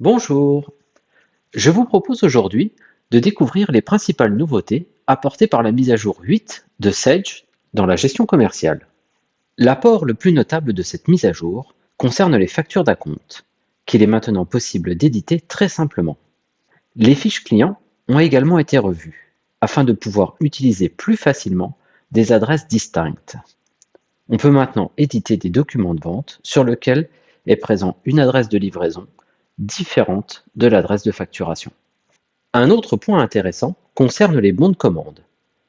Bonjour, je vous propose aujourd'hui de découvrir les principales nouveautés apportées par la mise à jour 8 de Sage dans la gestion commerciale. L'apport le plus notable de cette mise à jour concerne les factures d'acompte, qu'il est maintenant possible d'éditer très simplement. Les fiches clients ont également été revues, afin de pouvoir utiliser plus facilement des adresses distinctes. On peut maintenant éditer des documents de vente sur lesquels est présent une adresse de livraison différente de l'adresse de facturation. Un autre point intéressant concerne les bons de commande,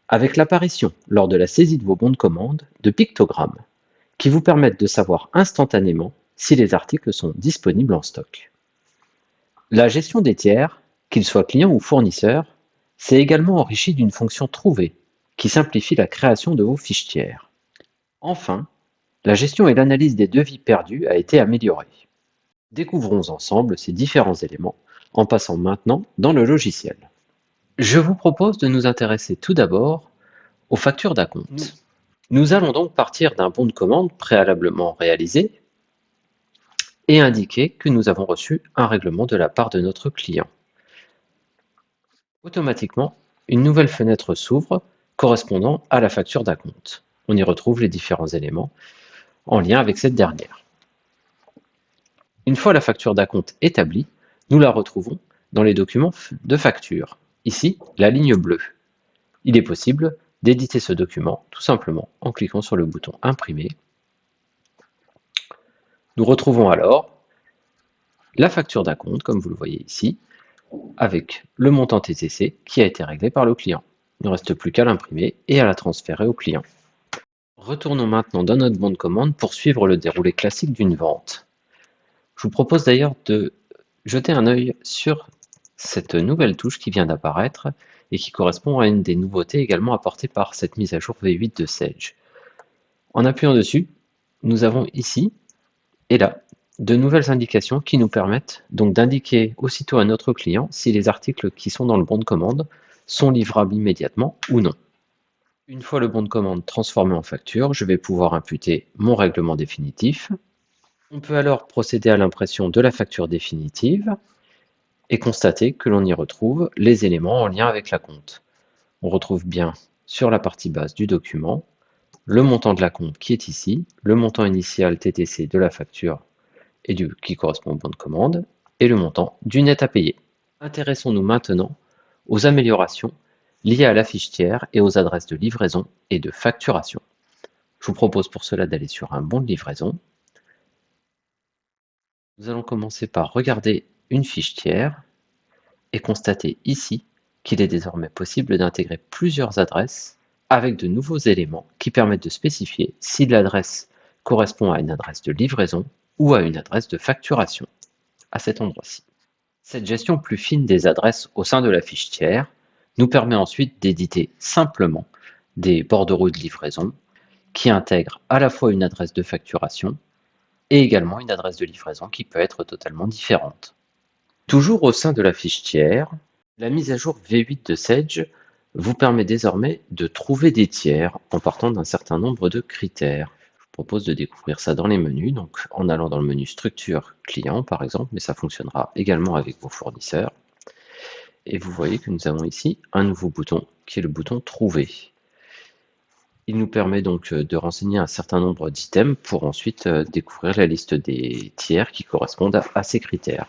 avec l'apparition, lors de la saisie de vos bons de commande, de pictogrammes, qui vous permettent de savoir instantanément si les articles sont disponibles en stock. La gestion des tiers, qu'ils soient clients ou fournisseurs, s'est également enrichie d'une fonction trouvée, qui simplifie la création de vos fiches tiers. Enfin, la gestion et l'analyse des devis perdus a été améliorée. Découvrons ensemble ces différents éléments en passant maintenant dans le logiciel. Je vous propose de nous intéresser tout d'abord aux factures d'acompte. Nous allons donc partir d'un bon de commande préalablement réalisé et indiquer que nous avons reçu un règlement de la part de notre client. Automatiquement, une nouvelle fenêtre s'ouvre correspondant à la facture d'acompte. On y retrouve les différents éléments en lien avec cette dernière. Une fois la facture d'acompte établie, nous la retrouvons dans les documents de facture. Ici, la ligne bleue. Il est possible d'éditer ce document tout simplement en cliquant sur le bouton Imprimer. Nous retrouvons alors la facture d'acompte, comme vous le voyez ici, avec le montant TTC qui a été réglé par le client. Il ne reste plus qu'à l'imprimer et à la transférer au client. Retournons maintenant dans notre bon de commande pour suivre le déroulé classique d'une vente. Je vous propose d'ailleurs de jeter un œil sur cette nouvelle touche qui vient d'apparaître et qui correspond à une des nouveautés également apportées par cette mise à jour V8 de Sage. En appuyant dessus, nous avons ici et là de nouvelles indications qui nous permettent donc d'indiquer aussitôt à notre client si les articles qui sont dans le bon de commande sont livrables immédiatement ou non. Une fois le bon de commande transformé en facture, je vais pouvoir imputer mon règlement définitif. On peut alors procéder à l'impression de la facture définitive et constater que l'on y retrouve les éléments en lien avec l'acompte. On retrouve bien sur la partie basse du document le montant de l'acompte qui est ici, le montant initial TTC de la facture et qui correspond au bon de commande, et le montant du net à payer. Intéressons-nous maintenant aux améliorations liées à la fiche tiers et aux adresses de livraison et de facturation. Je vous propose pour cela d'aller sur un bon de livraison. Nous allons commencer par regarder une fiche tiers et constater ici qu'il est désormais possible d'intégrer plusieurs adresses avec de nouveaux éléments qui permettent de spécifier si l'adresse correspond à une adresse de livraison ou à une adresse de facturation, à cet endroit-ci. Cette gestion plus fine des adresses au sein de la fiche tiers nous permet ensuite d'éditer simplement des bordereaux de livraison qui intègrent à la fois une adresse de facturation et également une adresse de livraison qui peut être totalement différente. Toujours au sein de la fiche tiers, la mise à jour V8 de Sage vous permet désormais de trouver des tiers en partant d'un certain nombre de critères. Je vous propose de découvrir ça dans les menus, donc en allant dans le menu Structure Client par exemple, mais ça fonctionnera également avec vos fournisseurs. Et vous voyez que nous avons ici un nouveau bouton qui est le bouton Trouver. Il nous permet donc de renseigner un certain nombre d'items pour ensuite découvrir la liste des tiers qui correspondent à ces critères.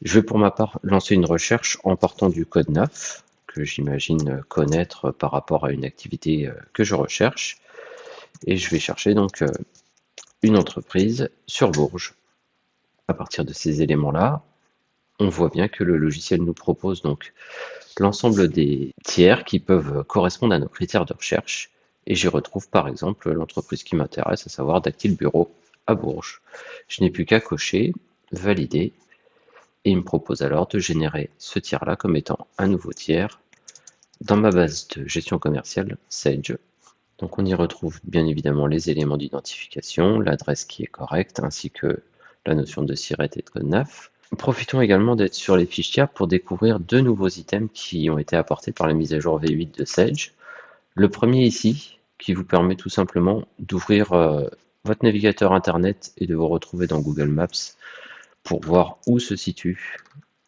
Je vais pour ma part lancer une recherche en partant du code 9, que j'imagine connaître par rapport à une activité que je recherche. Et je vais chercher donc une entreprise sur Bourges. À partir de ces éléments-là, on voit bien que le logiciel nous propose donc l'ensemble des tiers qui peuvent correspondre à nos critères de recherche. Et j'y retrouve par exemple l'entreprise qui m'intéresse, à savoir Dactyle Bureau à Bourges. Je n'ai plus qu'à cocher, valider, et il me propose alors de générer ce tiers-là comme étant un nouveau tiers dans ma base de gestion commerciale Sage. Donc on y retrouve bien évidemment les éléments d'identification, l'adresse qui est correcte, ainsi que la notion de SIRET et de code NAF. Profitons également d'être sur les fiches tiers pour découvrir deux nouveaux items qui ont été apportés par la mise à jour V8 de Sage. Le premier ici, qui vous permet tout simplement d'ouvrir votre navigateur internet et de vous retrouver dans Google Maps pour voir où se situe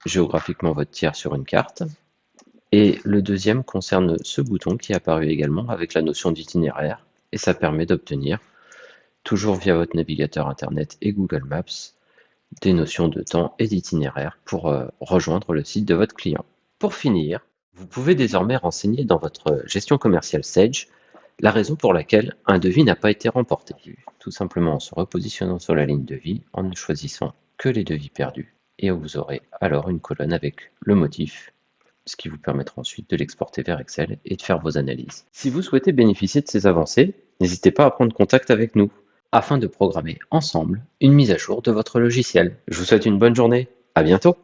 géographiquement votre tiers sur une carte. Et le deuxième concerne ce bouton qui est apparu également avec la notion d'itinéraire, et ça permet d'obtenir, toujours via votre navigateur internet et Google Maps, des notions de temps et d'itinéraire pour rejoindre le site de votre client. Pour finir, vous pouvez désormais renseigner dans votre gestion commerciale Sage la raison pour laquelle un devis n'a pas été remporté, tout simplement en se repositionnant sur la ligne devis, en ne choisissant que les devis perdus, et vous aurez alors une colonne avec le motif, ce qui vous permettra ensuite de l'exporter vers Excel et de faire vos analyses. Si vous souhaitez bénéficier de ces avancées, n'hésitez pas à prendre contact avec nous afin de programmer ensemble une mise à jour de votre logiciel. Je vous souhaite une bonne journée, à bientôt!